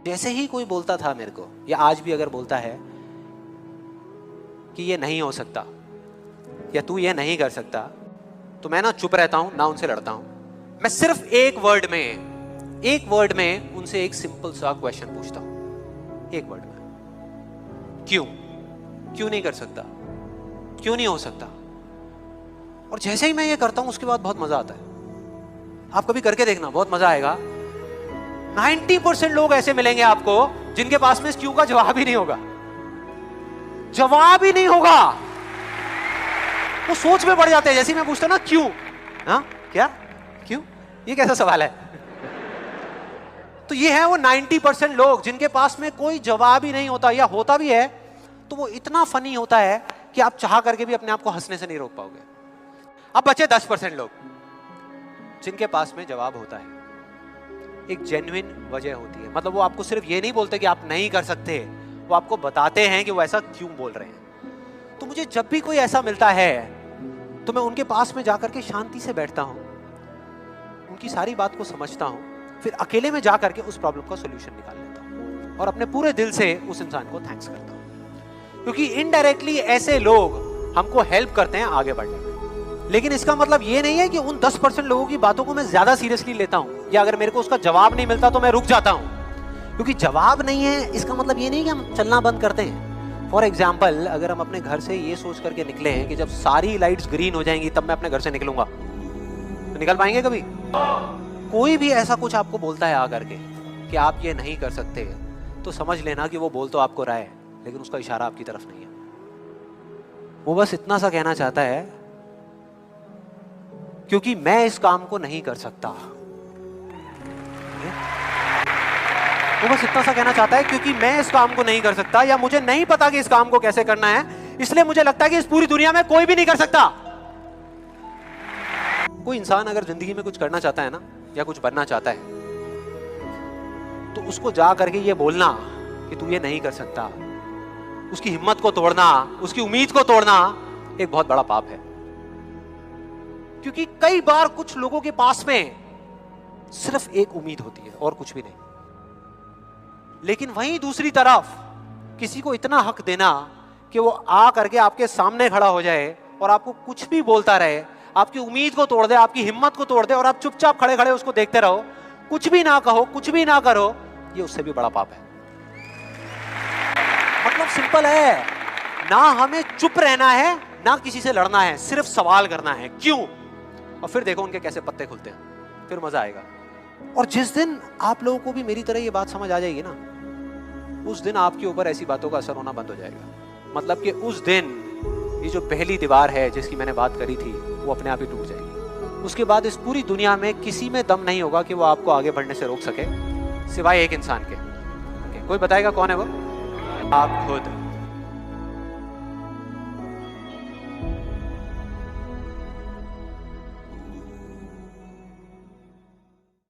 जैसे ही कोई बोलता था मेरे को, या आज भी अगर बोलता है कि ये नहीं हो सकता या तू ये नहीं कर सकता, तो मैं ना चुप रहता हूं, ना उनसे लड़ता हूं। मैं सिर्फ एक वर्ड में उनसे एक सिंपल सा क्वेश्चन पूछता हूं, एक वर्ड में, क्यों नहीं कर सकता, क्यों नहीं हो सकता। और जैसे ही मैं ये करता हूं उसके बाद बहुत मजा आता है। आप कभी करके देखना, बहुत मजा आएगा। 90% लोग ऐसे मिलेंगे आपको जिनके पास में इस क्यों का जवाब ही नहीं होगा, जवाब ही नहीं होगा। वो सोच में पड़ जाते हैं। जैसे मैं पूछता ना क्यों, हाँ क्या क्यों, ये कैसा सवाल है। तो ये है वो 90% लोग जिनके पास में कोई जवाब ही नहीं होता, या होता भी है तो वो इतना फनी होता है कि आप चाह करके भी अपने आप को हंसने से नहीं रोक पाओगे। अब बचे 10% लोग जिनके पास में जवाब होता है, एक जेन्युइन वजह होती है। मतलब वो आपको सिर्फ ये नहीं बोलते कि आप नहीं कर सकते, वो आपको बताते हैं कि वो ऐसा क्यों बोल रहे हैं। तो मुझे जब भी कोई ऐसा मिलता है तो मैं उनके पास में जाकर के शांति से बैठता हूं, उनकी सारी बात को समझता हूं, फिर अकेले में जाकर के उस प्रॉब्लम का सॉल्यूशन निकाल लेता हूं और अपने पूरे दिल से उस इंसान को थैंक्स करता हूं। क्योंकि इनडायरेक्टली ऐसे लोग हमको हेल्प करते हैं आगे बढ़ने में। लेकिन इसका मतलब ये नहीं है कि उन 10% लोगों की बातों को मैं ज्यादा सीरियसली लेता हूं, या अगर मेरे को उसका जवाब नहीं मिलता तो मैं रुक जाता हूं। क्योंकि जवाब नहीं है इसका मतलब ये नहीं कि हम चलना बंद करते हैं। फॉर एग्जाम्पल, अगर हम अपने घर से ये सोच करके निकले हैं कि जब सारी लाइट्स ग्रीन हो जाएंगी तब मैं अपने घर से निकलूंगा, तो निकल पाएंगे कभी? कोई भी ऐसा कुछ आपको बोलता है आकर के कि आप ये नहीं कर सकते, तो समझ लेना कि वो बोल तो आपको रहा है, लेकिन उसका इशारा आपकी तरफ नहीं है। वो बस इतना सा कहना चाहता है, क्योंकि मैं इस काम को नहीं कर सकता। वो बस इतना सा कहना चाहता है, क्योंकि मैं इस काम को नहीं कर सकता, या मुझे नहीं पता कि इस काम को कैसे करना है, इसलिए मुझे लगता है कि इस पूरी दुनिया में कोई भी नहीं कर सकता। कोई इंसान अगर जिंदगी में कुछ करना चाहता है ना, या कुछ बनना चाहता है, तो उसको जा करके ये बोलना कि तू ये नहीं कर सकता, उसकी हिम्मत को तोड़ना, उसकी उम्मीद को तोड़ना एक बहुत बड़ा पाप है। क्योंकि कई बार कुछ लोगों के पास में सिर्फ एक उम्मीद होती है और कुछ भी नहीं, लेकिन वहीं दूसरी तरफ किसी को इतना हक देना कि वो आ करके आपके सामने खड़ा हो जाए और आपको कुछ भी बोलता रहे, आपकी उम्मीद को तोड़ दे, आपकी हिम्मत को तोड़ दे, और आप चुपचाप खड़े खड़े उसको देखते रहो, कुछ भी ना कहो, कुछ भी ना करो, ये उससे भी बड़ा पाप है। मतलब सिंपल है, ना हमें चुप रहना है, ना किसी से लड़ना है, सिर्फ सवाल करना है क्यों, और फिर देखो उनके कैसे पत्ते खुलते हैं, फिर मजा आएगा। और जिस दिन आप लोगों को भी मेरी तरह ये बात समझ आ जाएगी ना, उस दिन आपके ऊपर ऐसी बातों का असर होना बंद हो जाएगा। मतलब कि उस दिन ये जो पहली दीवार है जिसकी मैंने बात करी थी, वो अपने आप ही टूट जाएगी। उसके बाद इस पूरी दुनिया में किसी में दम नहीं होगा कि वो आपको आगे बढ़ने से रोक सके, सिवाय एक इंसान के। कोई बताएगा कौन है वो? आप खुद।